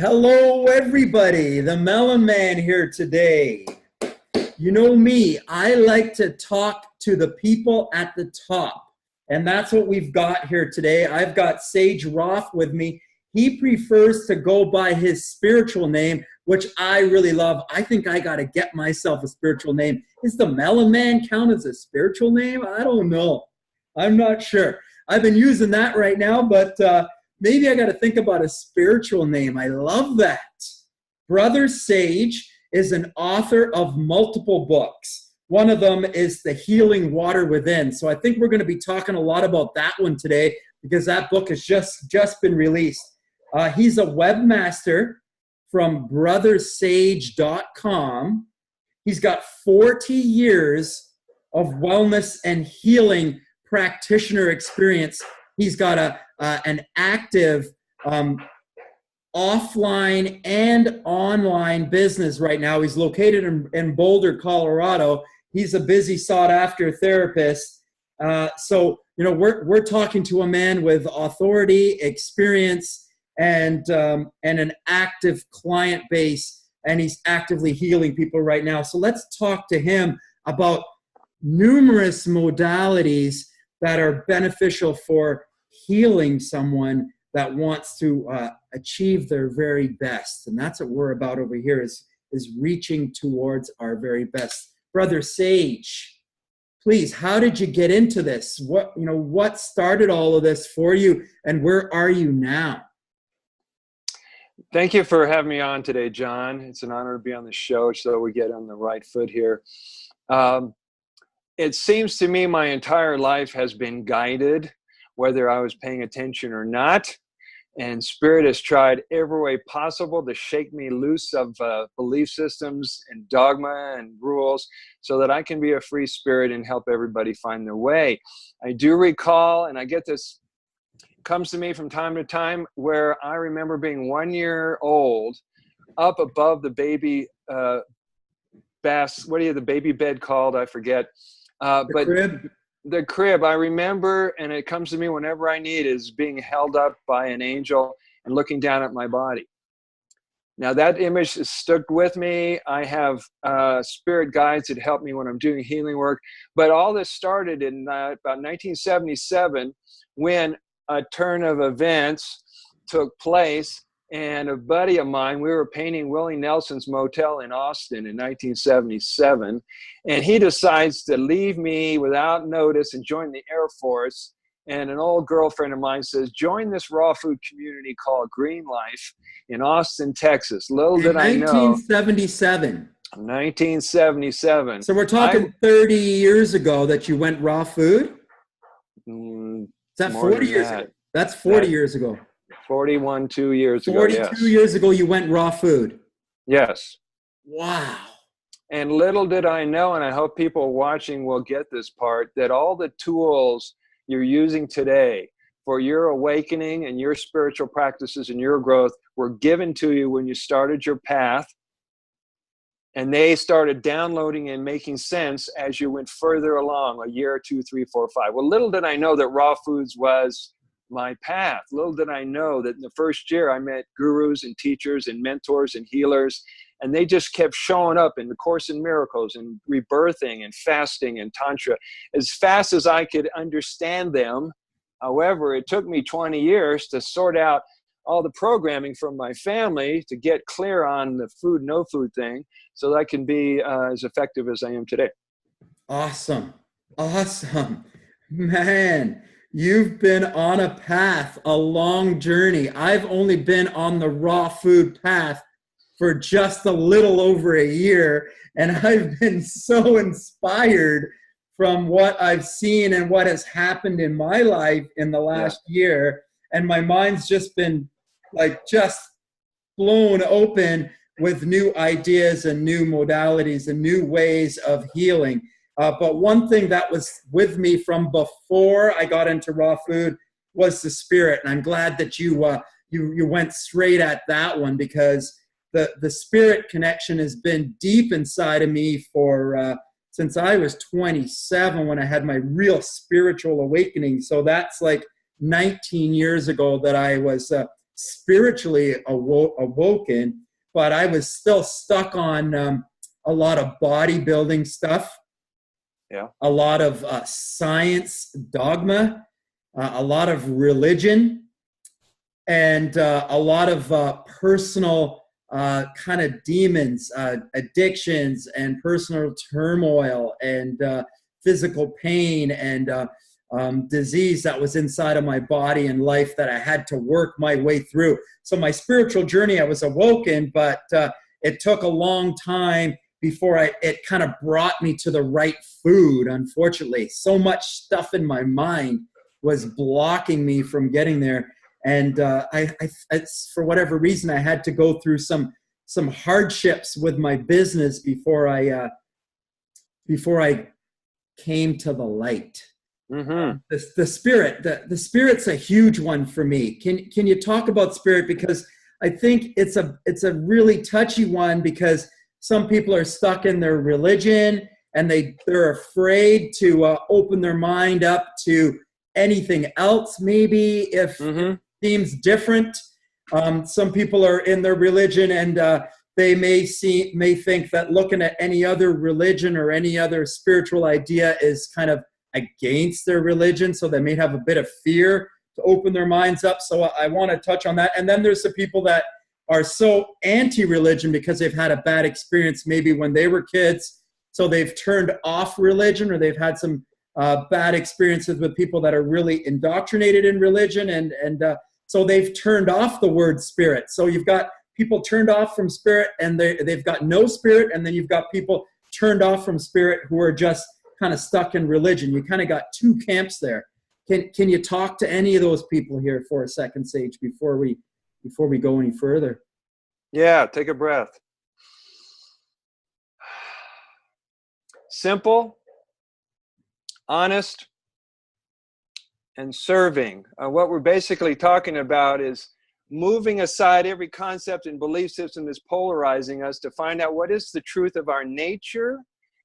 Hello, everybody. The Melon Man here today. You know me, I like to talk to the people at the top. And that's what we've got here today. I've got Sage Roth with me. He prefers to go by his spiritual name, which I really love. I think I got to get myself a spiritual name. Is the Melon Man count as a spiritual name? I don't know. I'm not sure. I've been using that right now, but maybe I got to think about a spiritual name. I love that. Brother Sage is an author of multiple books. One of them is The Healing Water Within. So I think we're going to be talking a lot about that one today because that book has just been released. He's a webmaster from brothersage.com. He's got 40 years of wellness and healing practitioner experience. He's got an active offline and online business right now. He's located in Boulder, Colorado. He's a busy, sought-after therapist. So, you know, we're talking to a man with authority, experience, and an active client base, and he's actively healing people right now. So let's talk to him about numerous modalities that are beneficial for healing someone that wants to achieve their very best. And that's what we're about over here is reaching towards our very best. Brother Sage, please, how did you get into this? What started all of this for you, and where are you now? Thank you for having me on today, John. It's an honor to be on the show so we get on the right foot here. It seems to me my entire life has been guided, whether I was paying attention or not. And Spirit has tried every way possible to shake me loose of belief systems and dogma and rules so that I can be a free spirit and help everybody find their way. I do recall, and I get this, comes to me from time to time, where I remember being 1 year old up above the baby the baby bed called? I forget. Crib. The crib, I remember, and it comes to me whenever I need, is being held up by an angel and looking down at my body. Now that image is stuck with me. I have spirit guides that help me when I'm doing healing work. But all this started in about 1977 when a turn of events took place. And a buddy of mine, we were painting Willie Nelson's motel in Austin in 1977. And he decides to leave me without notice and join the Air Force. And an old girlfriend of mine says, join this raw food community called Green Life in Austin, Texas. Little did I know. 1977. 1977. So we're talking 30 years ago that you went raw food? Is that 40 years ago? That's 40 years ago. 2 years ago, 42 years ago, you went raw food. Yes. Wow. And little did I know, and I hope people watching will get this part, that all the tools you're using today for your awakening and your spiritual practices and your growth were given to you when you started your path. And they started downloading and making sense as you went further along, a year, 2, 3, 4, 5. Well, little did I know that raw foods was my path. Little did I know that in the first year I met gurus and teachers and mentors and healers, and they just kept showing up in the Course in Miracles and rebirthing and fasting and Tantra as fast as I could understand them. However, it took me 20 years to sort out all the programming from my family to get clear on the food, no food thing so that I can be as effective as I am today. Awesome. Awesome. Man. You've been on a path, a long journey. I've only been on the raw food path for just a little over a year, and I've been so inspired from what I've seen and what has happened in my life in the last year. And my mind's just been just blown open with new ideas and new modalities and new ways of healing. But one thing that was with me from before I got into raw food was the spirit. And I'm glad that you went straight at that one, because the spirit connection has been deep inside of me for since I was 27 when I had my real spiritual awakening. So that's like 19 years ago that I was spiritually awoken, but I was still stuck on a lot of bodybuilding stuff, a lot of science dogma, a lot of religion, and a lot of personal kind of demons, addictions, and personal turmoil, and physical pain, and disease that was inside of my body and life that I had to work my way through. So my spiritual journey, I was awoken, but it took a long time before it kind of brought me to the right food, unfortunately. So much stuff in my mind was blocking me from getting there. And for whatever reason, I had to go through some hardships with my business before I came to the light. Mm-hmm. The spirit's a huge one for me. Can you talk about spirit? Because I think it's a really touchy one, because some people are stuck in their religion and they're afraid to open their mind up to anything else, maybe if it seems different. Some people are in their religion and they may think that looking at any other religion or any other spiritual idea is kind of against their religion, so they may have a bit of fear to open their minds up. So I want to touch on that. And then there's the people that are so anti-religion because they've had a bad experience maybe when they were kids, so they've turned off religion, or they've had some bad experiences with people that are really indoctrinated in religion, and so they've turned off the word spirit. So you've got people turned off from spirit and they've got no spirit, and then you've got people turned off from spirit who are just kind of stuck in religion. You kind of got two camps there. Can you talk to any of those people here for a second, Sage, before we go any further? Yeah, take a breath. Simple, honest, and serving. What we're basically talking about is moving aside every concept and belief system that's polarizing us to find out what is the truth of our nature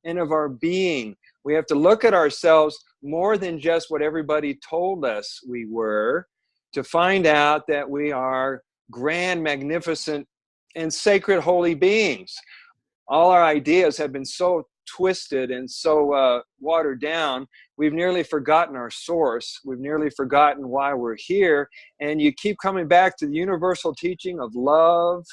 and of our being. We have to look at ourselves more than just what everybody told us we were, to find out that we are grand, magnificent, and sacred holy beings. All our ideas have been so twisted and so watered down, we've nearly forgotten our source. We've nearly forgotten why we're here. And you keep coming back to the universal teaching of love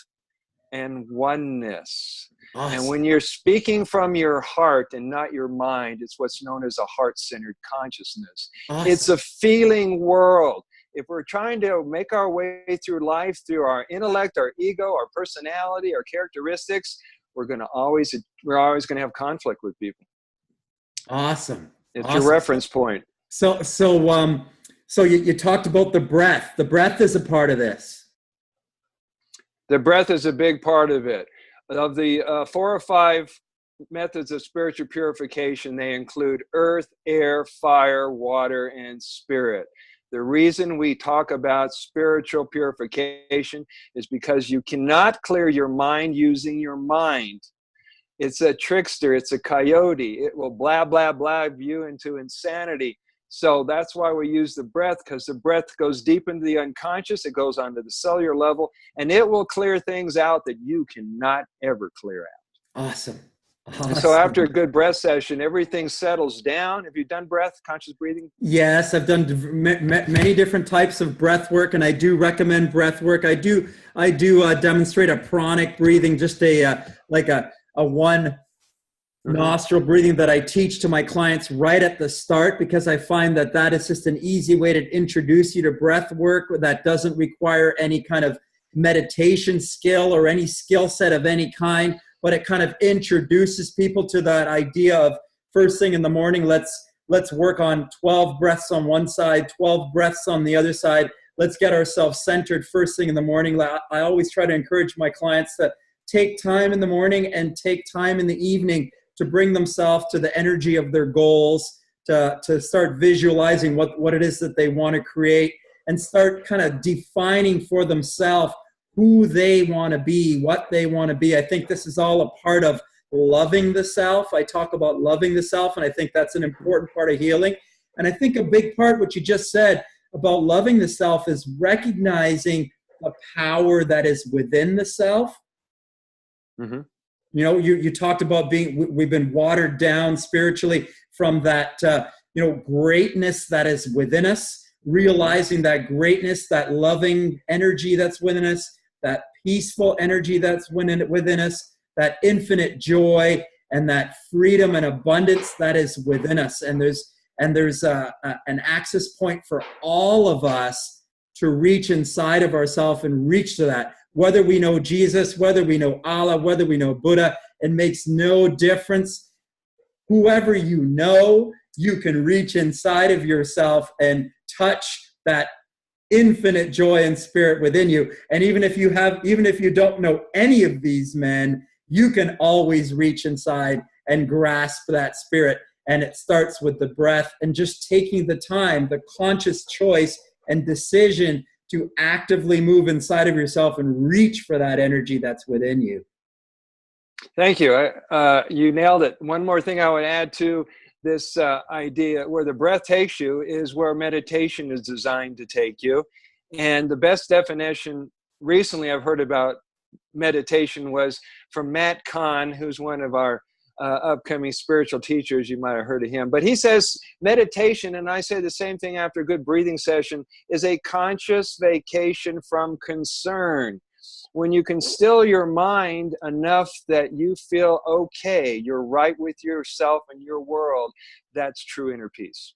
and oneness. Awesome. And when you're speaking from your heart and not your mind, it's what's known as a heart-centered consciousness. Awesome. It's a feeling world. If we're trying to make our way through life through our intellect, our ego, our personality, our characteristics, we're always going to have conflict with people. Awesome. It's awesome. Your reference point. So you talked about the breath. The breath is a part of this. The breath is a big part of it. Of the 4 or 5 methods of spiritual purification, they include earth, air, fire, water, and spirit. The reason we talk about spiritual purification is because you cannot clear your mind using your mind. It's a trickster. It's a coyote. It will blah, blah, blah you into insanity. So that's why we use the breath, because the breath goes deep into the unconscious. It goes onto the cellular level, and it will clear things out that you cannot ever clear out. Awesome. And so after a good breath session, everything settles down. Have you done breath, conscious breathing? Yes, I've done many different types of breath work, and I do recommend breath work. I do demonstrate a pranic breathing, just a one nostril breathing that I teach to my clients right at the start, because I find that is just an easy way to introduce you to breath work that doesn't require any kind of meditation skill or any skill set of any kind. But it kind of introduces people to that idea of first thing in the morning, let's work on 12 breaths on one side, 12 breaths on the other side. Let's get ourselves centered first thing in the morning. I always try to encourage my clients to take time in the morning and take time in the evening to bring themselves to the energy of their goals, to start visualizing what it is that they want to create, and start kind of defining for themselves who they want to be, what they want to be. I think this is all a part of loving the self. I talk about loving the self, and I think that's an important part of healing. And I think a big part, what you just said about loving the self, is recognizing the power that is within the self. Mm-hmm. You know, you talked about we've been watered down spiritually from that, greatness that is within us, realizing that greatness, that loving energy that's within us, that peaceful energy that's within us, that infinite joy and that freedom and abundance that is within us. And there's an access point for all of us to reach inside of ourselves and reach to that. Whether we know Jesus, whether we know Allah, whether we know Buddha, it makes no difference. Whoever you know, you can reach inside of yourself and touch that infinite joy and spirit within you. And even if you don't know any of these men, you can always reach inside and grasp that spirit. And it starts with the breath and just taking the time, the conscious choice and decision to actively move inside of yourself and reach for that energy that's within you. Thank you. You nailed it. One more thing I would add to this idea, where the breath takes you is where meditation is designed to take you. And the best definition recently I've heard about meditation was from Matt Kahn, who's one of our upcoming spiritual teachers. You might have heard of him. But he says meditation, and I say the same thing after a good breathing session, is a conscious vacation from concern. When you can still your mind enough that you feel okay, you're right with yourself and your world, that's true inner peace.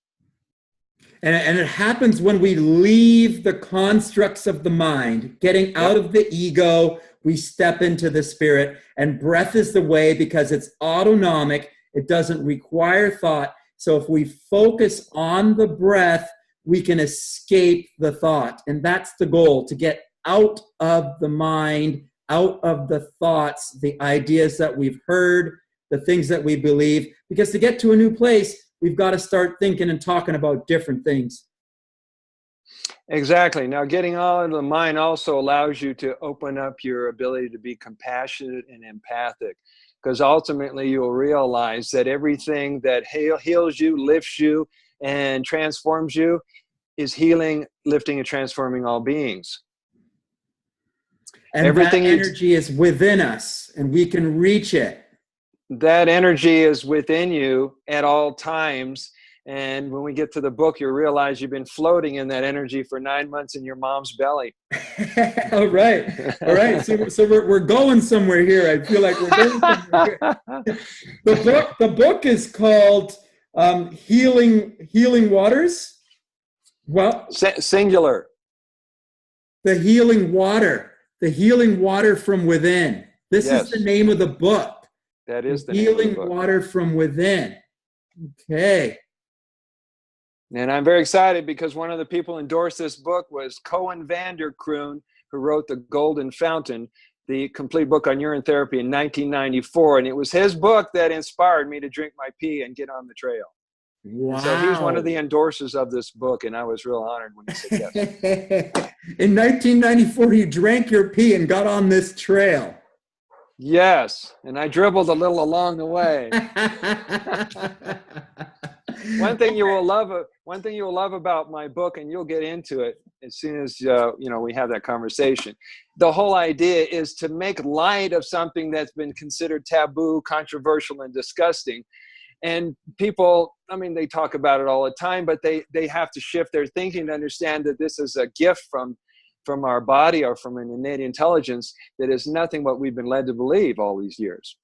And it happens when we leave the constructs of the mind, getting out of the ego, we step into the spirit. And breath is the way because it's autonomic. It doesn't require thought. So if we focus on the breath, we can escape the thought. And that's the goal, to get out of the mind, out of the thoughts, the ideas that we've heard, the things that we believe. Because to get to a new place, we've got to start thinking and talking about different things. Exactly. Now, getting out of the mind also allows you to open up your ability to be compassionate and empathic, because ultimately you'll realize that everything that heals you, lifts you, and transforms you is healing, lifting, and transforming all beings. And everything that energy is within us, and we can reach it. That energy is within you at all times. And when we get to the book, you'll realize you've been floating in that energy for 9 months in your mom's belly. All right. So we're going somewhere here. I feel like we're going somewhere here. The book is called Healing Waters. Well, singular. The Healing Water from Within. This is the name of the book. That is the name of the book. Healing Water from Within. Okay. And I'm very excited because one of the people who endorsed this book was Cohen Vanderkroon, who wrote The Golden Fountain, the complete book on urine therapy in 1994. And it was his book that inspired me to drink my pee and get on the trail. Wow. And so he's one of the endorsers of this book, and I was real honored when he said yes. In 1994, you drank your pee and got on this trail. Yes, and I dribbled a little along the way. One thing you will love about my book, and you'll get into it as soon as we have that conversation. The whole idea is to make light of something that's been considered taboo, controversial, and disgusting. And people, they talk about it all the time, but they have to shift their thinking to understand that this is a gift from our body or from an innate intelligence that is nothing what we've been led to believe all these years.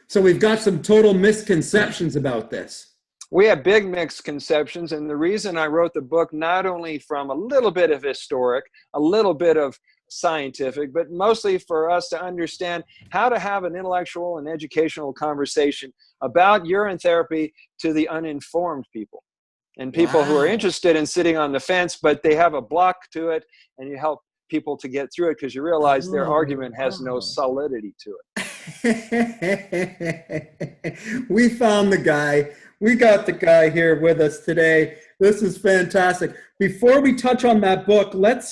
So we've got some total misconceptions about this. We have big misconceptions, and the reason I wrote the book, not only from a little bit of historic, a little bit of scientific, but mostly for us to understand how to have an intellectual and educational conversation about urine therapy to the uninformed people. And people who are interested in sitting on the fence, but they have a block to it, and you help people to get through it because you realize their argument has no solidity to it. We found the guy. We got the guy here with us today. This is fantastic. Before we touch on that book, let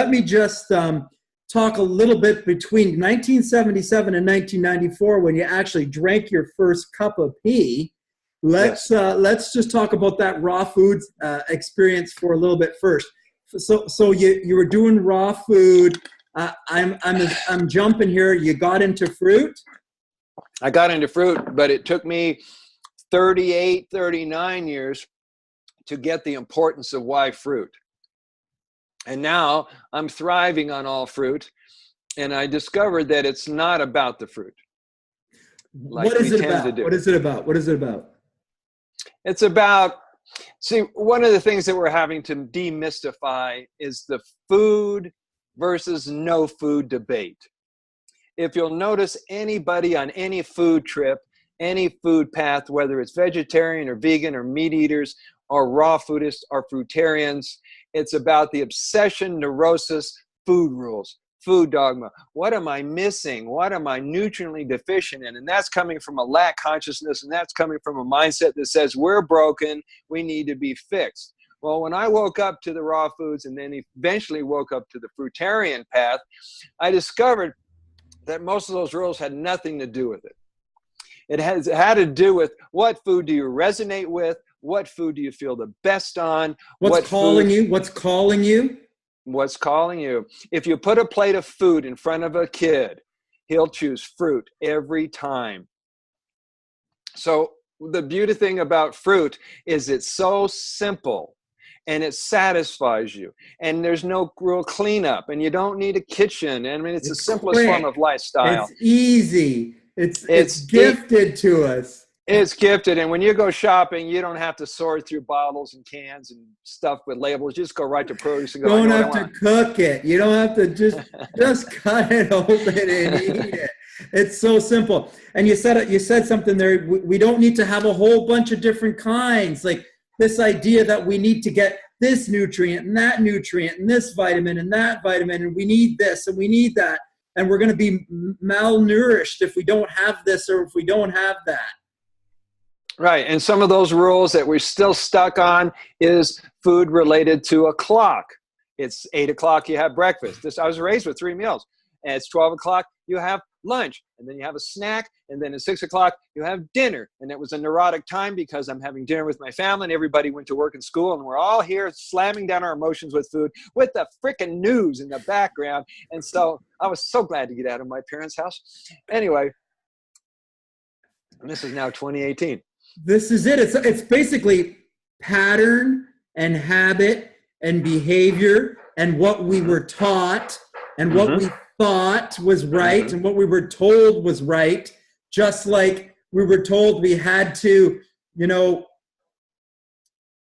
me just talk a little bit between 1977 and 1994 when you actually drank your first cup of pee. Let's just talk about that raw foods experience for a little bit first. So you were doing raw food. I'm jumping here. You got into fruit? I got into fruit, but it took me 38, 39 years to get the importance of why fruit. And now I'm thriving on all fruit, and I discovered that it's not about the fruit. What is it about? What is it about? What is it about? It's about, see, one of the things that we're having to demystify is the food versus no food debate. If you'll notice, anybody on any food trip, any food path, whether it's vegetarian or vegan or meat eaters or raw foodists or fruitarians, it's about the obsession, neurosis, food rules, food dogma. What am I missing? What am I nutriently deficient in? And that's coming from a lack consciousness, and that's coming from a mindset that says we're broken, we need to be fixed. Well, when I woke up to the raw foods and then eventually woke up to the fruitarian path, I discovered that most of those rules had nothing to do with it. It had to do with what food do you resonate with? What food do you feel the best on? What's calling you? What's calling you? What's calling you? If you put a plate of food in front of a kid, he'll choose fruit every time. So the beauty thing about fruit is it's so simple and it satisfies you. And there's no real cleanup and you don't need a kitchen. I mean, it's the simplest quick. form of lifestyle. It's easy. It's gifted to us. It's gifted. And when you go shopping, you don't have to sort through bottles and cans and stuff with labels. You just go right to produce and go. You don't have to cook it. You don't have to just cut it open and eat it. It's so simple. And you said something there. We don't need to have a whole bunch of different kinds. Like this idea that we need to get this nutrient and that nutrient and this vitamin and that vitamin, and we need this and we need that. And we're going to be malnourished if we don't have this or if we don't have that. Right. And some of those rules that we're still stuck on is food related to a clock. It's 8 o'clock, you have breakfast. I was raised with 3 meals. And it's 12 o'clock, you have lunch. And then you have a snack. And then at 6 o'clock, you have dinner. And it was a neurotic time because I'm having dinner with my family and everybody went to work and school. And we're all here slamming down our emotions with food with the freaking news in the background. And so I was so glad to get out of my parents' house. Anyway, and this is now 2018. This is it. It's basically pattern and habit and behavior and what we were taught and what we thought was right and what we were told was right. Just like we were told we had to,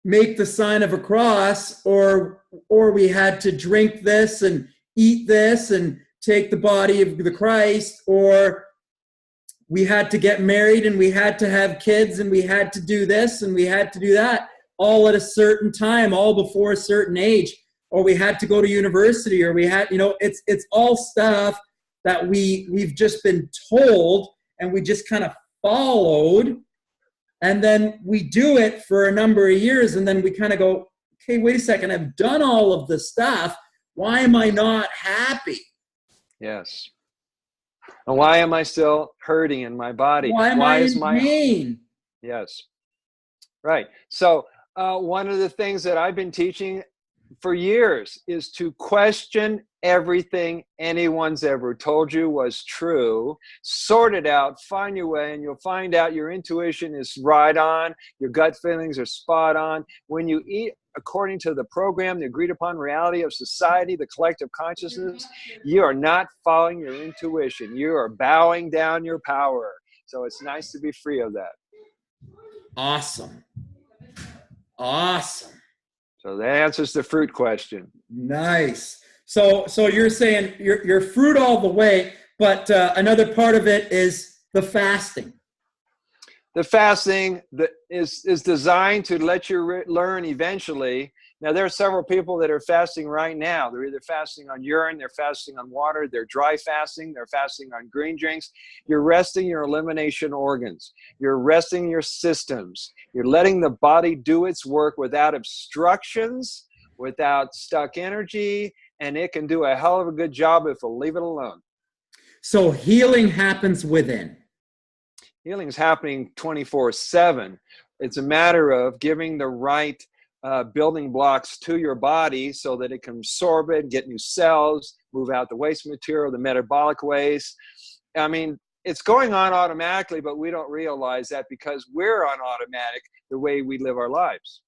make the sign of a cross or we had to drink this and eat this and take the body of the Christ, or we had to get married and we had to have kids and we had to do this and we had to do that all at a certain time, all before a certain age, or we had to go to university, or we had, it's all stuff that we've just been told and we just kind of followed. And then we do it for a number of years and then we kind of go, okay, wait a second, I've done all of this stuff. Why am I not happy? Yes. And why am I still hurting in my body? Why am I in pain? Yes. Right. So one of the things that I've been teaching for years is to question everything anyone's ever told you was true. Sort it out, find your way, and you'll find out your intuition is right on. Your gut feelings are spot on. When you eat according to the program, the agreed upon reality of society, the collective consciousness, you are not following your intuition. You are bowing down your power. So it's nice to be free of that. Awesome. So that answers the fruit question. Nice. So you're saying you're fruit all the way, but another part of it is the fasting. The fasting is designed to let you learn eventually. Now, there are several people that are fasting right now. They're either fasting on urine, they're fasting on water, they're dry fasting, they're fasting on green drinks. You're resting your elimination organs. You're resting your systems. You're letting the body do its work without obstructions, without stuck energy, and it can do a hell of a good job if we'll leave it alone. So healing happens within. Healing is happening 24/7. It's a matter of giving the right building blocks to your body so that it can absorb it, get new cells, move out the waste material, the metabolic waste. I mean, it's going on automatically, but we don't realize that because we're on automatic the way we live our lives.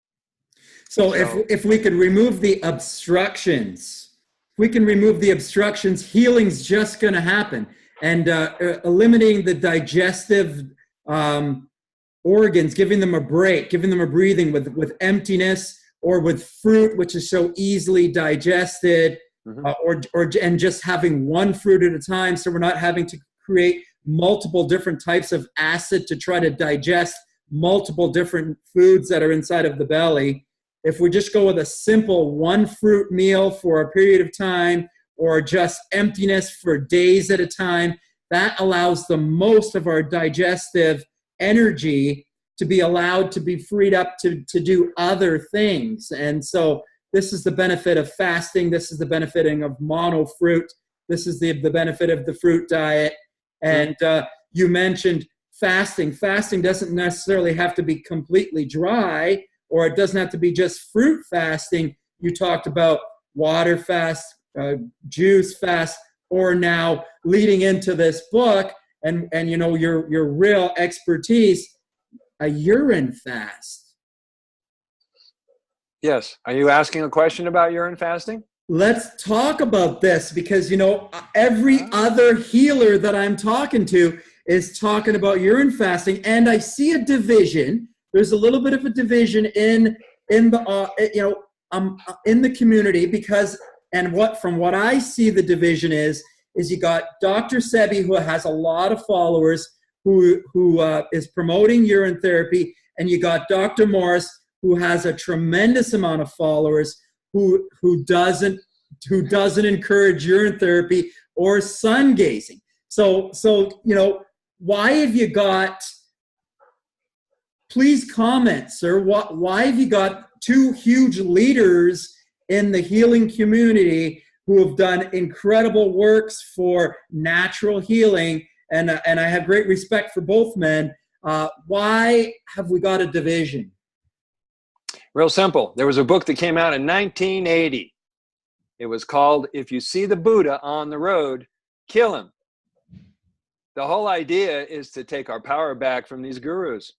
So if we could remove the obstructions, healing's just going to happen. And eliminating the digestive organs, giving them a break, giving them a breathing with emptiness, or with fruit, which is so easily digested, and just having one fruit at a time, so we're not having to create multiple different types of acid to try to digest multiple different foods that are inside of the belly. If we just go with a simple one fruit meal for a period of time, or just emptiness for days at a time, that allows the most of our digestive energy to be allowed to be freed up to do other things. And so this is the benefit of fasting. This is the benefiting of mono fruit. This is the benefit of the fruit diet. And you mentioned fasting. Fasting doesn't necessarily have to be completely dry, or it doesn't have to be just fruit fasting. You talked about water fast, juice fast, or now leading into this book and you know your real expertise, a urine fast. Yes. Are you asking a question about urine fasting? Let's talk about this, because you know every other healer that I'm talking to is talking about urine fasting, and I see a division. There's a little bit of a division in the in the community, because from what I see, the division is you got Dr. Sebi, who has a lot of followers, who is promoting urine therapy, and you got Dr. Morris, who has a tremendous amount of followers, who doesn't encourage urine therapy or sun gazing. So you know, why have you got? Please comment, sir. Why have you got two huge leaders in the healing community who have done incredible works for natural healing? And I have great respect for both men. Why have we got a division? Real simple. There was a book that came out in 1980. It was called "If You See the Buddha on the Road, Kill Him." The whole idea is to take our power back from these gurus.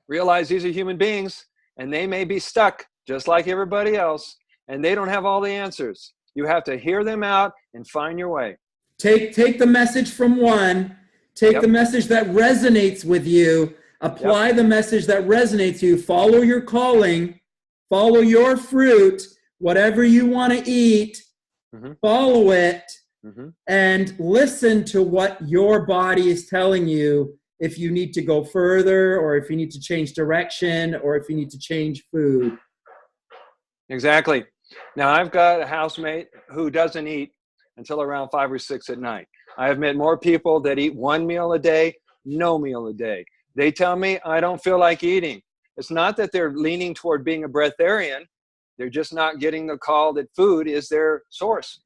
Realize these are human beings, and they may be stuck just like everybody else, and they don't have all the answers. You have to hear them out and find your way. Take the message from one, take the message that resonates with you, apply the message that resonates with you, follow your calling, follow your fruit, whatever you want to eat, follow it, and listen to what your body is telling you. If you need to go further, or if you need to change direction, or if you need to change food. Exactly. Now, I've got a housemate who doesn't eat until around 5 or 6 at night. I have met more people that eat one meal a day, no meal a day. They tell me, I don't feel like eating. It's not that they're leaning toward being a breatharian. They're just not getting the call that food is their source.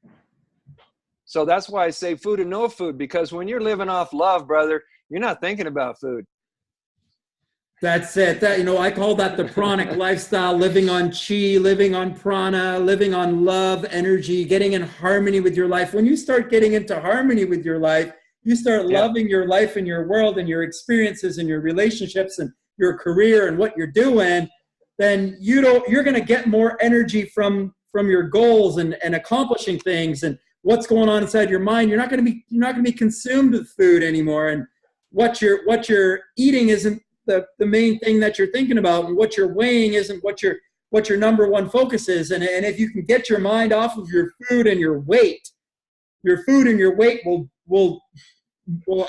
So that's why I say food and no food, because when you're living off love, brother, you're not thinking about food. That's it. I call that the pranic lifestyle, living on chi, living on prana, living on love, energy, getting in harmony with your life. When you start getting into harmony with your life, you start loving your life and your world and your experiences and your relationships and your career and what you're doing, then you're going to get more energy from your goals and accomplishing things and what's going on inside your mind. You're not going to be consumed with food anymore, and what you're eating isn't the main thing that you're thinking about, and what you're weighing isn't what your number one focus is. And if you can get your mind off of your food and your weight, your food and your weight will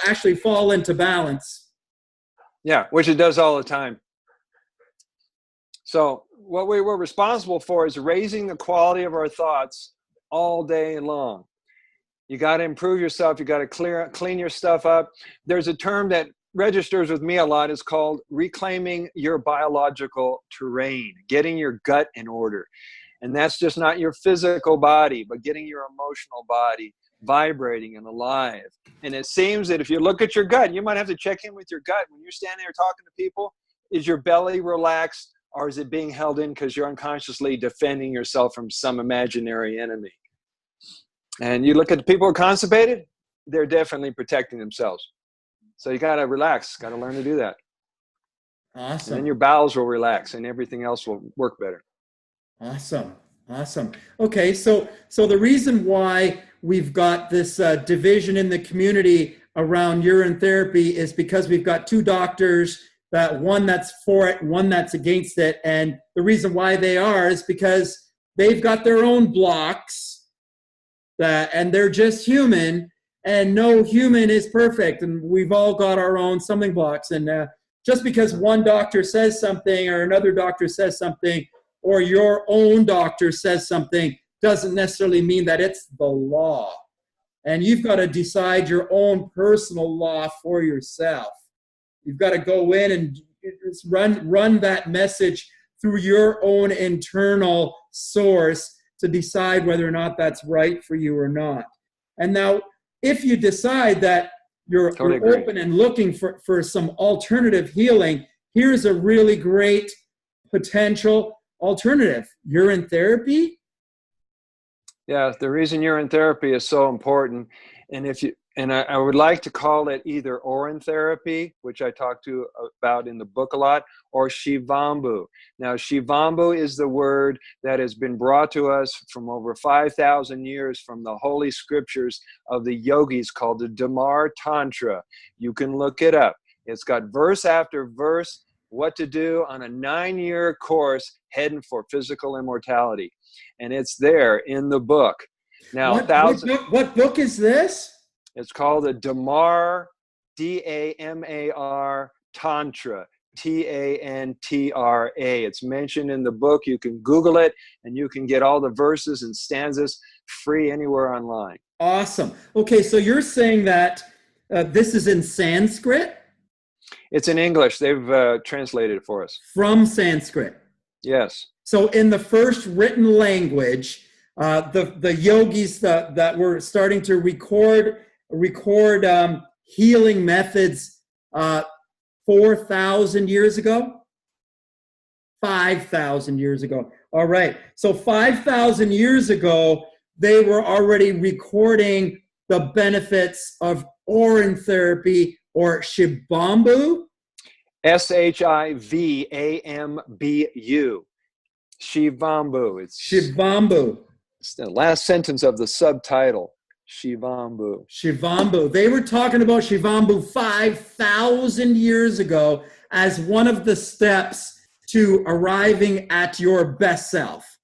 actually fall into balance. Yeah, which it does all the time. So what we were responsible for is raising the quality of our thoughts all day long. You got to improve yourself. You got to clean your stuff up. There's a term that registers with me a lot. It's called reclaiming your biological terrain, getting your gut in order. And that's just not your physical body, but getting your emotional body vibrating and alive. And it seems that if you look at your gut, you might have to check in with your gut. When you're standing there talking to people, is your belly relaxed? or is it being held in because you're unconsciously defending yourself from some imaginary enemy? And you look at the people who are constipated, they're definitely protecting themselves. So you got to relax, got to learn to do that. Awesome. And then your bowels will relax and everything else will work better. Awesome. Awesome. Okay. So the reason why we've got this division in the community around urine therapy is because we've got two doctors, that one that's for it, one that's against it. And the reason why they are is because they've got their own blocks and they're just human, and no human is perfect. And we've all got our own stumbling blocks. And just because one doctor says something or another doctor says something, or your own doctor says something, doesn't necessarily mean that it's the law. And you've got to decide your own personal law for yourself. You've got to go in and run that message through your own internal source to decide whether or not that's right for you or not. And now, if you decide that you're open and looking for some alternative healing, here's a really great potential alternative: urine therapy. Yeah, the reason urine therapy is so important, and I would like to call it either Orin therapy, which I talk about in the book a lot, or Shivambu. Now, Shivambu is the word that has been brought to us from over 5,000 years from the holy scriptures of the yogis called the Damar Tantra. You can look it up. It's got verse after verse, what to do on a 9-year course heading for physical immortality. And it's there in the book. Now, what book is this? It's called the Damar, Damar Tantra, Tantra. It's mentioned in the book. You can Google it, and you can get all the verses and stanzas free anywhere online. Awesome. Okay, so you're saying that this is in Sanskrit? It's in English. They've translated it for us. From Sanskrit? Yes. So in the first written language, the yogis that were starting to record healing methods 4,000 years ago? 5,000 years ago. All right. So 5,000 years ago, they were already recording the benefits of Orin therapy, or Shivambu. Shivambu. Shivambu. Shivambu. It's the last sentence of the subtitle. Shivambu. Shivambu. They were talking about Shivambu 5,000 years ago as one of the steps to arriving at your best self.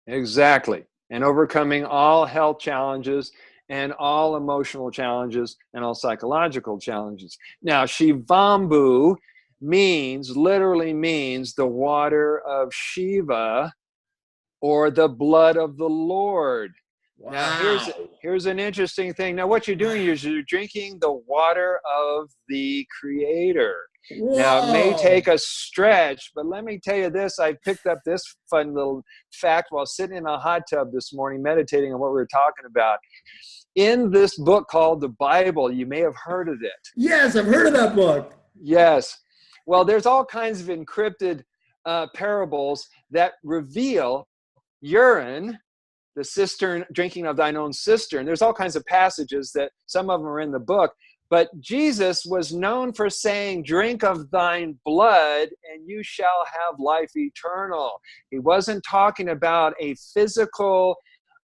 Exactly. And overcoming all health challenges and all emotional challenges and all psychological challenges. Now, Shivambu literally means the water of Shiva, or the blood of the Lord. Wow. Now, here's an interesting thing. Now, what you're doing is you're drinking the water of the Creator. Whoa. Now, it may take a stretch, but let me tell you this. I picked up this fun little fact while sitting in a hot tub this morning, meditating on what we were talking about. In this book called the Bible, you may have heard of it. Yes, I've heard of that book. Yes. Well, there's all kinds of encrypted parables that reveal urine, the cistern, drinking of thine own cistern. There's all kinds of passages that some of them are in the book. But Jesus was known for saying, drink of thine blood and you shall have life eternal. He wasn't talking about a physical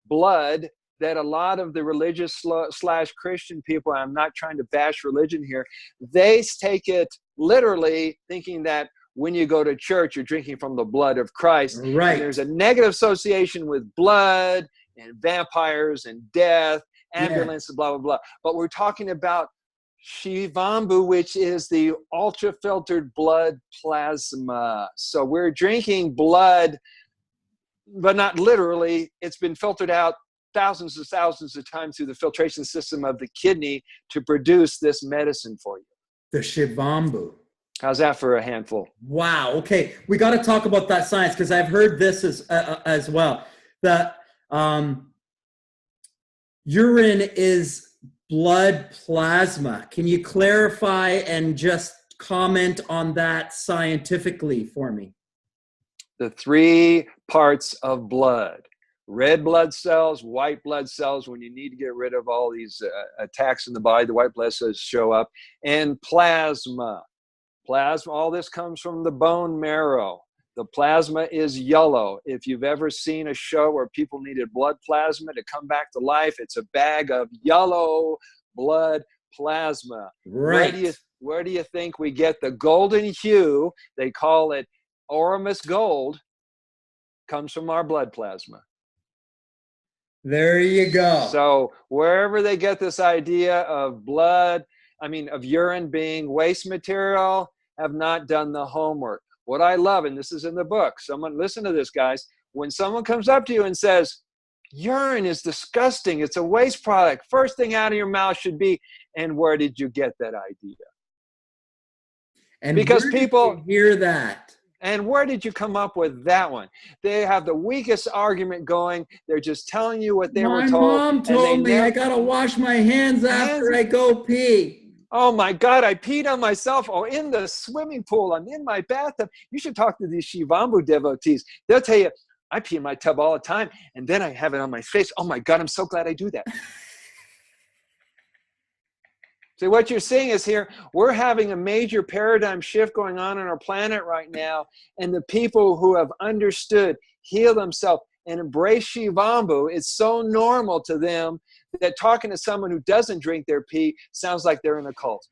blood that a lot of the religious / Christian people, I'm not trying to bash religion here, they take it literally, thinking that when you go to church, you're drinking from the blood of Christ. Right. And there's a negative association with blood and vampires and death, ambulance, blah, blah, blah. But we're talking about Shivambu, which is the ultra-filtered blood plasma. So we're drinking blood, but not literally. It's been filtered out thousands of times through the filtration system of the kidney to produce this medicine for you. The Shivambu. How's that for a handful? Wow. Okay, we got to talk about that science, because I've heard this as well. That urine is blood plasma. Can you clarify and just comment on that scientifically for me? the 3 parts of blood: red blood cells, white blood cells, when you need to get rid of all these attacks in the body, the white blood cells show up, and plasma. Plasma, all this comes from the bone marrow. The plasma is yellow. If you've ever seen a show where people needed blood plasma to come back to life, it's a bag of yellow blood plasma. Right. Where do you think we get the golden hue? They call it Oramus gold. Comes from our blood plasma. There you go. So wherever they get this idea of blood, of urine being waste material, have not done the homework. What I love, and this is in the book, listen to this, guys. When someone comes up to you and says, urine is disgusting, it's a waste product, first thing out of your mouth should be, and where did you get that idea? And because where did people you hear that. And where did you come up with that one? They have the weakest argument going. They're just telling you what they were told. My mom told me I got to wash my hands after I go pee. Oh my God, I peed on myself. Oh, in the swimming pool. I'm in my bathtub. You should talk to these Shivambu devotees. They'll tell you, I pee in my tub all the time, and then I have it on my face. Oh my God, I'm so glad I do that. See, what you're seeing is here, we're having a major paradigm shift going on our planet right now, and the people who have understood, heal themselves, and embrace Shivambu, it's so normal to them that talking to someone who doesn't drink their pee sounds like they're in a cult.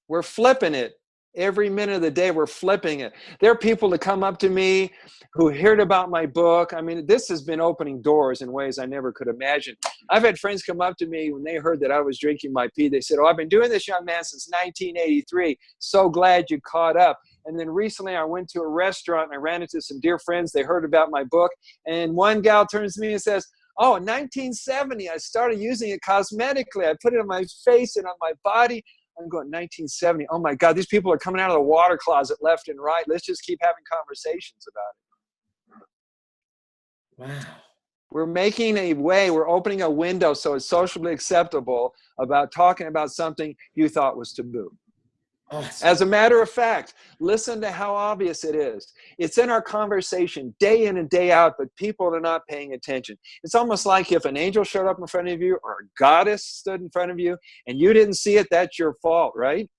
We're flipping it. Every minute of the day, we're flipping it. There are people that come up to me who heard about my book. This has been opening doors in ways I never could imagine. I've had friends come up to me when they heard that I was drinking my pee. They said, oh, I've been doing this, young man, since 1983. So glad you caught up. And then recently I went to a restaurant and I ran into some dear friends. They heard about my book. And one gal turns to me and says, oh, in 1970, I started using it cosmetically. I put it on my face and on my body. I'm going, 1970. Oh my God, these people are coming out of the water closet left and right. Let's just keep having conversations about it. Wow. We're making a way, we're opening a window so it's socially acceptable about talking about something you thought was taboo. Awesome. As a matter of fact, listen to how obvious it is. It's in our conversation day in and day out, but people are not paying attention. It's almost like if an angel showed up in front of you or a goddess stood in front of you and you didn't see it, that's your fault, right?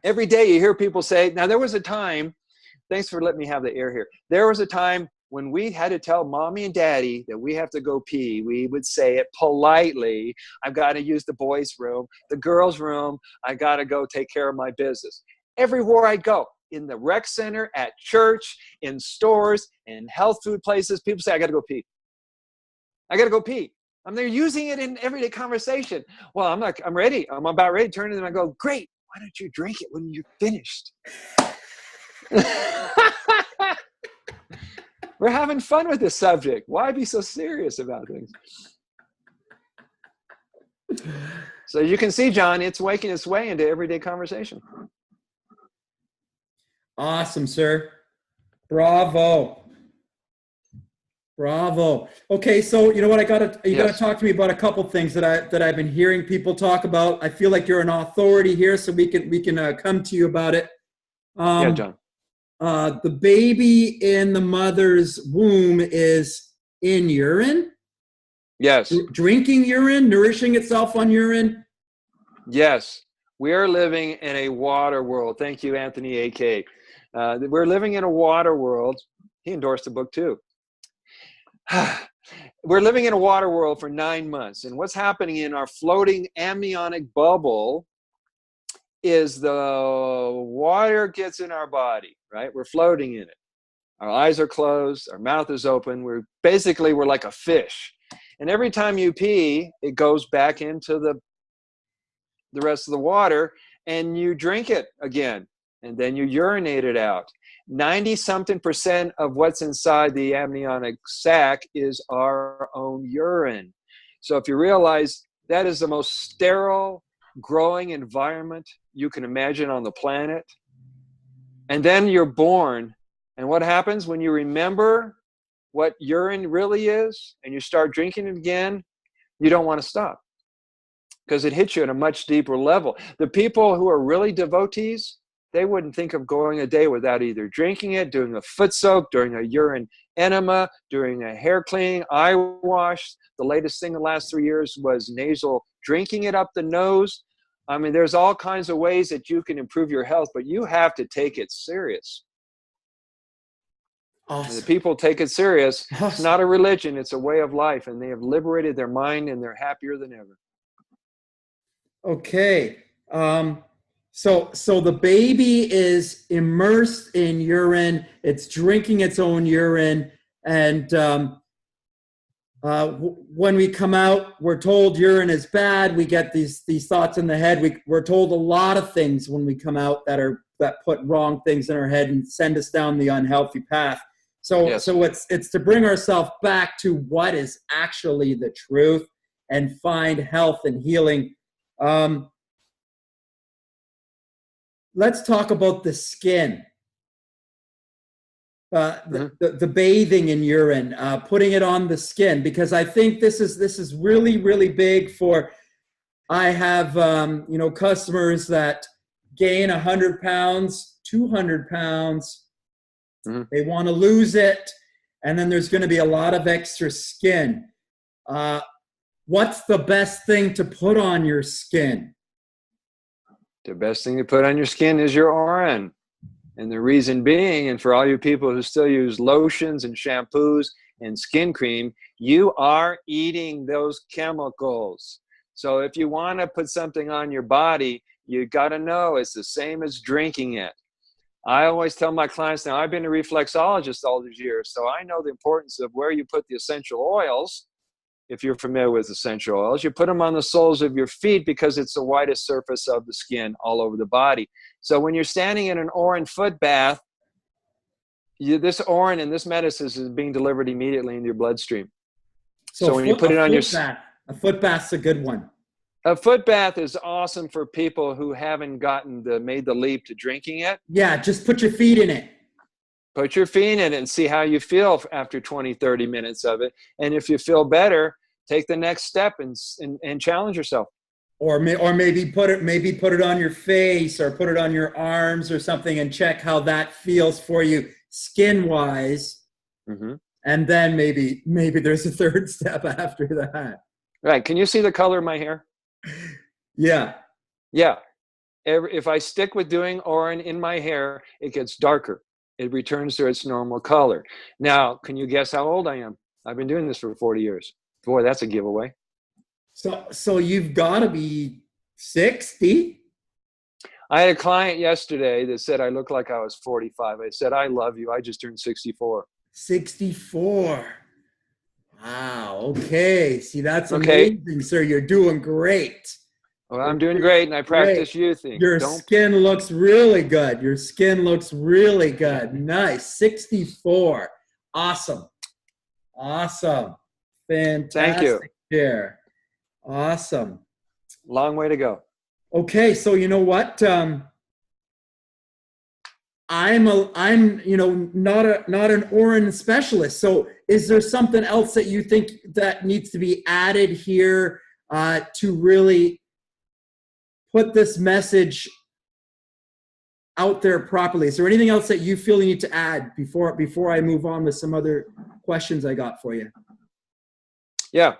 Every day you hear people say, now there was a time, thanks for letting me have the air here. There was a time when we had to tell mommy and daddy that we have to go pee. We would say it politely. I've got to use the boys' room, the girls' room. I got to go take care of my business. Everywhere I go, in the rec center, at church, in stores, in health food places, people say, I got to go pee. I got to go pee. They're using it in everyday conversation. Well, I'm ready. I'm about ready to turn it and I go, great. Why don't you drink it when you're finished? We're having fun with this subject. Why be so serious about things? So you can see, John, it's making its way into everyday conversation. Awesome, sir. Bravo. Bravo. Okay, so you know what? You gotta talk to me about a couple things that I've been hearing people talk about. I feel like you're an authority here, so we can come to you about it. Yeah, John. The baby in the mother's womb is in urine? Yes. Drinking urine, nourishing itself on urine? Yes. We are living in a water world. Thank you, Anthony A.K. We're living in a water world. He endorsed the book too. We're living in a water world for 9 months. And what's happening in our floating amniotic bubble is the water gets in our body, right? We're floating in it. Our eyes are closed, our mouth is open. We're like a fish. And every time you pee, it goes back into the rest of the water and you drink it again. And then you urinate it out. 90-something% of what's inside the amniotic sac is our own urine. So if you realize that is the most sterile, growing environment you can imagine on the planet. And then you're born. And what happens when you remember what urine really is and you start drinking it again? You don't want to stop because it hits you at a much deeper level. The people who are really devotees, they wouldn't think of going a day without either drinking it, doing a foot soak, doing a urine enema, doing a hair cleaning, eye wash. The latest thing the last 3 years was nasal, drinking it up the nose. I mean, there's all kinds of ways that you can improve your health, but you have to take it serious. Awesome. And the people take it serious. Awesome. It's not a religion, it's a way of life, and they have liberated their mind and they're happier than ever. Okay. So the baby is immersed in urine. It's drinking its own urine. And when we come out, we're told urine is bad. We get these thoughts in the head. We're told a lot of things when we come out that put wrong things in our head and send us down the unhealthy path. So, Yes. so it's to bring ourselves back to what is actually the truth and find health and healing. Let's talk about the skin. The bathing in urine, putting it on the skin, because I think this is really, really big for. I have customers that gain 100 pounds, 200 pounds. Mm-hmm. They want to lose it, and then there's going to be a lot of extra skin. What's the best thing to put on your skin? The best thing to put on your skin is your Oran. And the reason being, and for all you people who still use lotions and shampoos and skin cream, you are eating those chemicals. So if you want to put something on your body, you got to know it's the same as drinking it. I always tell my clients, now I've been a reflexologist all these years, so I know the importance of where you put the essential oils. If you're familiar with essential oils, you put them on the soles of your feet because it's the widest surface of the skin all over the body. So when you're standing in an Oran foot bath, this Oran and this medicine is being delivered immediately into your bloodstream. So when you put it on your bath, a foot bath's a good one. A foot bath is awesome for people who haven't made the leap to drinking it. Yeah, just put your feet in it. Put your feet in it and see how you feel after 20, 30 minutes of it. And if you feel better, take the next step and challenge yourself. Or maybe put it on your face or put it on your arms or something and check how that feels for you skin-wise. Mm-hmm. And then maybe there's a third step after that. Right. Can you see the color of my hair? Yeah. Yeah. If I stick with doing Oran in my hair, it gets darker. It returns to its normal color. Now, can you guess how old I am? I've been doing this for 40 years. Boy, that's a giveaway. So you've got to be 60. I had a client yesterday that said I looked like I was 45. I said, I love you. I just turned 64. 64. Wow. Okay. See, that's amazing, sir. You're doing great. Well, I'm doing great, and I practice youthing. Your skin looks really good. Your skin looks really good. Nice. 64. Awesome. Fantastic. Thank you. There. Awesome. Long way to go. Okay, so you know what? I'm not an Oran specialist. So is there something else that you think that needs to be added here to really put this message out there properly? Is there anything else that you feel you need to add before I move on with some other questions I got for you? Yeah.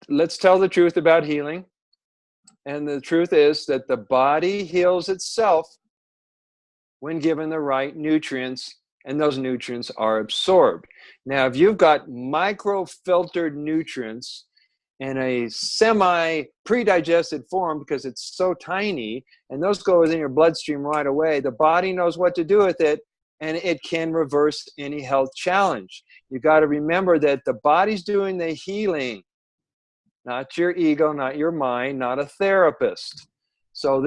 Let's tell the truth about healing. And the truth is that the body heals itself when given the right nutrients, and those nutrients are absorbed. Now, if you've got microfiltered nutrients in a semi-pre-digested form because it's so tiny, and those go within your bloodstream right away, the body knows what to do with it, and it can reverse any health challenge. You got to remember that the body's doing the healing, not your ego, not your mind, not a therapist. So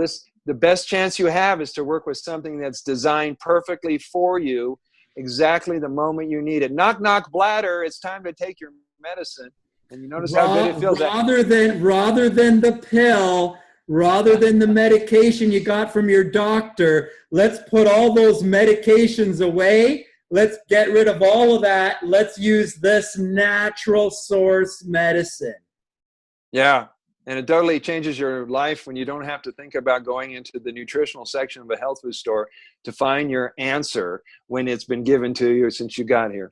the best chance you have is to work with something that's designed perfectly for you, exactly the moment you need it. Knock, knock, bladder, it's time to take your medicine. And you notice how good it feels. Rather than the pill, rather than the medication you got from your doctor, let's put all those medications away. Let's get rid of all of that. Let's use this natural source medicine. Yeah. And it totally changes your life when you don't have to think about going into the nutritional section of a health food store to find your answer when it's been given to you since you got here.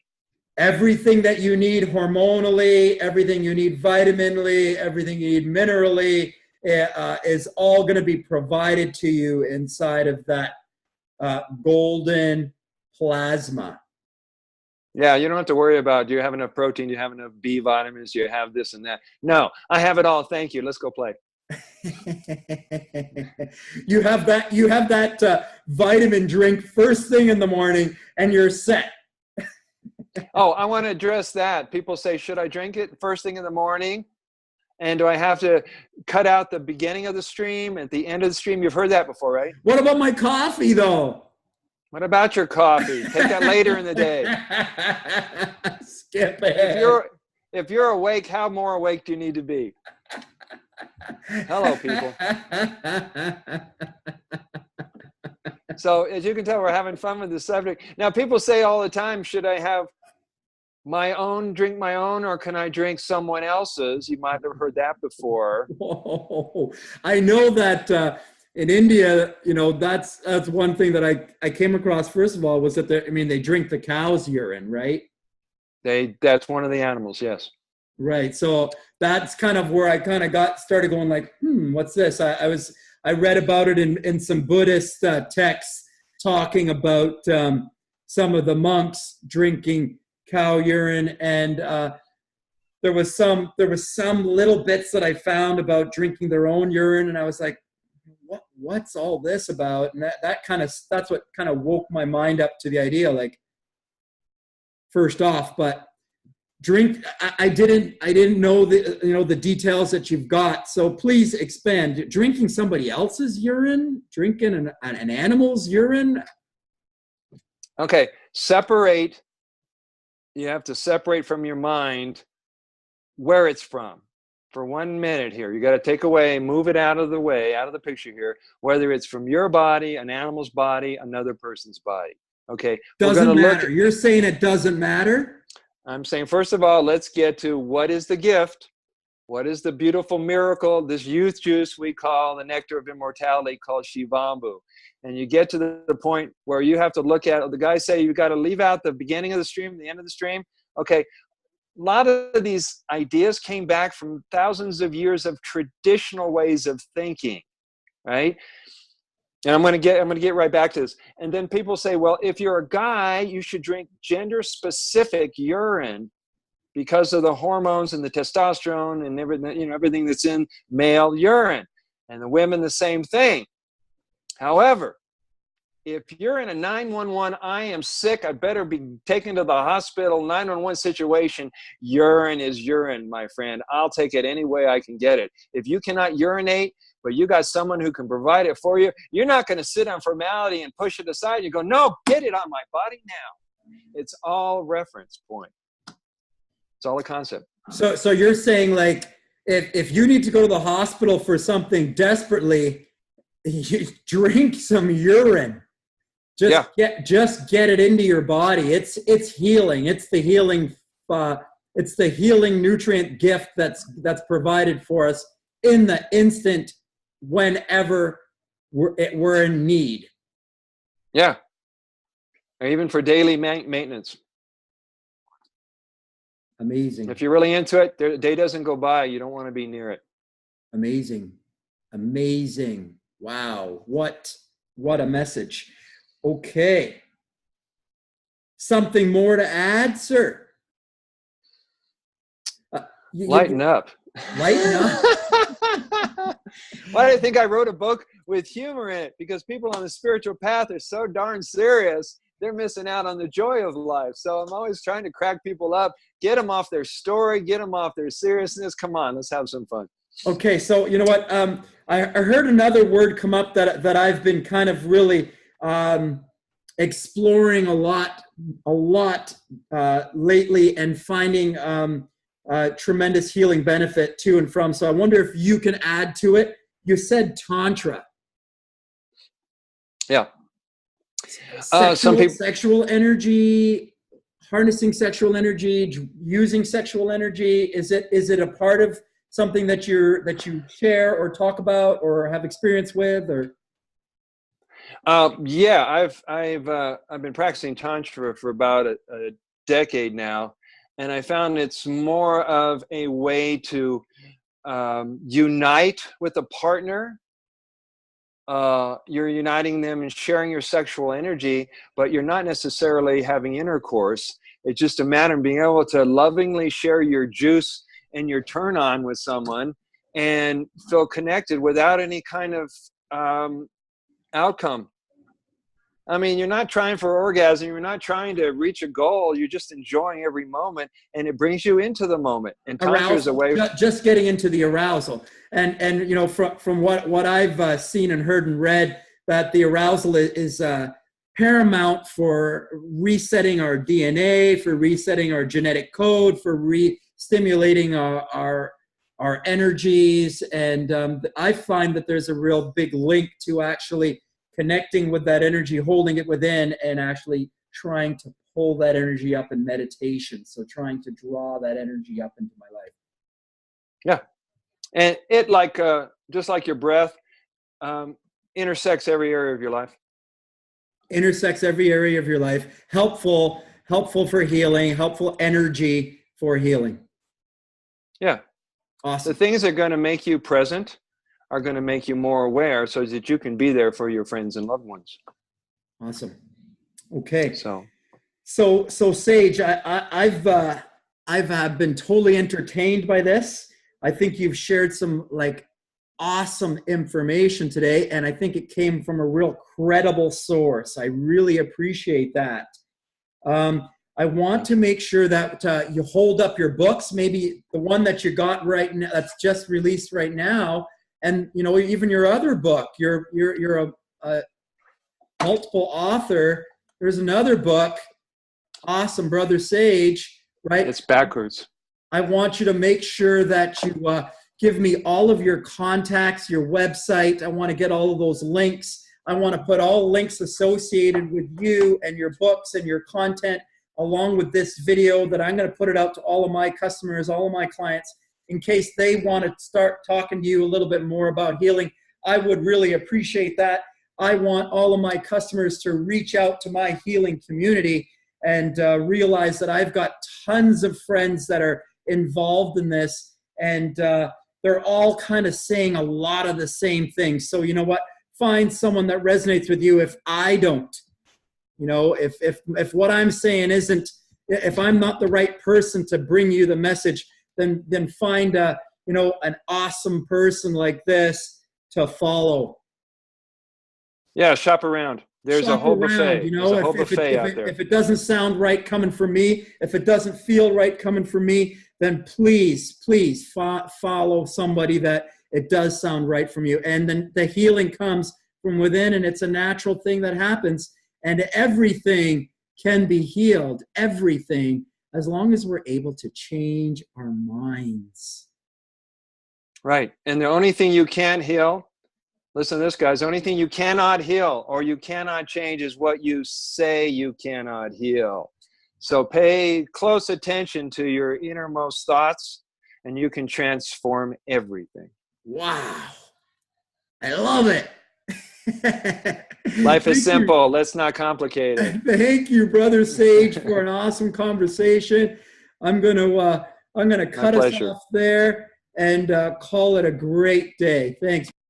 Everything that you need hormonally, everything you need vitaminally, everything you need minerally is all going to be provided to you inside of that golden plasma. Yeah, you don't have to worry about, do you have enough protein, do you have enough B vitamins, do you have this and that. No, I have it all, thank you, let's go play. You have that vitamin drink first thing in the morning and you're set. Oh, I want to address that. People say, should I drink it first thing in the morning? And do I have to cut out the beginning of the stream at the end of the stream? You've heard that before, right? What about my coffee, though? What about your coffee? Take that later in the day. Skip ahead. If you're awake, how more awake do you need to be? Hello, people. So as you can tell, we're having fun with the subject. Now, people say all the time, should I have drink my own, or can I drink someone else's? You might have heard that before. Whoa. I know that in India, that's one thing that I came across, first of all, was that they drink the cow's urine, right? That's one of the animals, yes. Right. So that's kind of where I kind of started going like, what's this? I read about it in some Buddhist texts talking about some of the monks drinking cow urine, and there was some little bits that I found about drinking their own urine, and I was like, what's all this about? And that's what kind of woke my mind up to the idea, like, first off, but I didn't know the details that you've got, so please expand. Drinking somebody else's urine, drinking an animal's urine. Okay, you have to separate from your mind where it's from for 1 minute here. You got to take away, move it out of the picture here, whether it's from your body, an animal's body, another person's body. Okay. Doesn't matter. You're saying it doesn't matter? I'm saying, first of all, let's get to what is the gift? What is the beautiful miracle, this youth juice we call the nectar of immortality, called Shivambu? And you get to the point where you have to look at, the guys say you got to leave out the beginning of the stream, the end of the stream. Okay, a lot of these ideas came back from thousands of years of traditional ways of thinking, right? And I'm going to get right back to this. And then people say, well, if you're a guy, you should drink gender-specific urine because of the hormones and the testosterone and everything that's in male urine. And the women, the same thing. However, if you're in a 911, I am sick, I better be taken to the hospital, 911 situation, urine is urine, my friend. I'll take it any way I can get it. If you cannot urinate, but you got someone who can provide it for you, you're not going to sit on formality and push it aside. You go, no, get it on my body now. It's all reference point. It's all a concept. So you're saying, like, if you need to go to the hospital for something desperately, you drink some urine. Just get it into your body. It's healing. It's the healing nutrient gift that's provided for us in the instant whenever we're in need. Yeah. Or even for daily maintenance. Amazing. If you're really into it, the day doesn't go by. You don't want to be near it. Amazing. Wow. What a message. Okay. Something more to add, sir? Lighten up. Lighten up? Why do you think I wrote a book with humor in it? Because people on the spiritual path are so darn serious, they're missing out on the joy of life. So I'm always trying to crack people up, get them off their story, get them off their seriousness. Come on, let's have some fun. Okay, so you know what? I heard another word come up that I've been kind of really exploring a lot lately, and finding tremendous healing benefit to and from. So I wonder if you can add to it. You said Tantra. Yeah. Sexual energy, harnessing sexual energy, using sexual energy. Is it a part of something that you share or talk about or have experience with, or? Yeah, I've been practicing Tantra for about a decade now, and I found it's more of a way to unite with a partner. You're uniting them and sharing your sexual energy, but you're not necessarily having intercourse. It's just a matter of being able to lovingly share your juice and your turn on with someone and feel connected without any kind of outcome. I mean, you're not trying for orgasm. You're not trying to reach a goal. You're just enjoying every moment, and it brings you into the moment. And Tantra is a Arousal, way. just getting into the arousal. And you know, from what I've seen and heard and read, that the arousal is paramount for resetting our DNA, for resetting our genetic code, for re-stimulating our energies. And I find that there's a real big link to actually connecting with that energy, holding it within, and actually trying to pull that energy up in meditation. So trying to draw that energy up into my life. Yeah. And it just like your breath, intersects every area of your life. Intersects every area of your life. Helpful for healing, helpful energy for healing. Yeah. Awesome. The things that are going to make you present are going to make you more aware so that you can be there for your friends and loved ones. Awesome. Okay. So Sage, I've been totally entertained by this. I think you've shared some like awesome information today, and I think it came from a real credible source. I really appreciate that. I want to make sure that you hold up your books, maybe the one that you got right now, that's just released right now, and you know, even your other book. You're a multiple author. There's another book. Awesome, Brother Sage, right? It's backwards. I want you to make sure that you give me all of your contacts, your website. I want to get all of those links. I want to put all links associated with you and your books and your content along with this video, that I'm going to put it out to all of my customers, all of my clients, in case they want to start talking to you a little bit more about healing. I would really appreciate that. I want all of my customers to reach out to my healing community and realize that I've got tons of friends that are involved in this, and they're all kind of saying a lot of the same things. So you know what? Find someone that resonates with you. If I don't, you know, if what I'm saying isn't, if I'm not the right person to bring you the message, then find an awesome person like this to follow. Yeah, shop around. There's a whole buffet. You know, there's a whole buffet out there. If it doesn't sound right coming from me, if it doesn't feel right coming from me, then please follow somebody that it does sound right from you. And then the healing comes from within, and it's a natural thing that happens. And everything can be healed, everything, as long as we're able to change our minds. Right. And the only thing you can heal, listen to this, guys, the only thing you cannot heal or you cannot change is what you say you cannot heal. So pay close attention to your innermost thoughts, and you can transform everything. Wow. I love it. Life is simple. Let's not complicate it. Thank you, Brother Sage, for an awesome conversation. I'm gonna cut us off there and call it a great day. Thanks.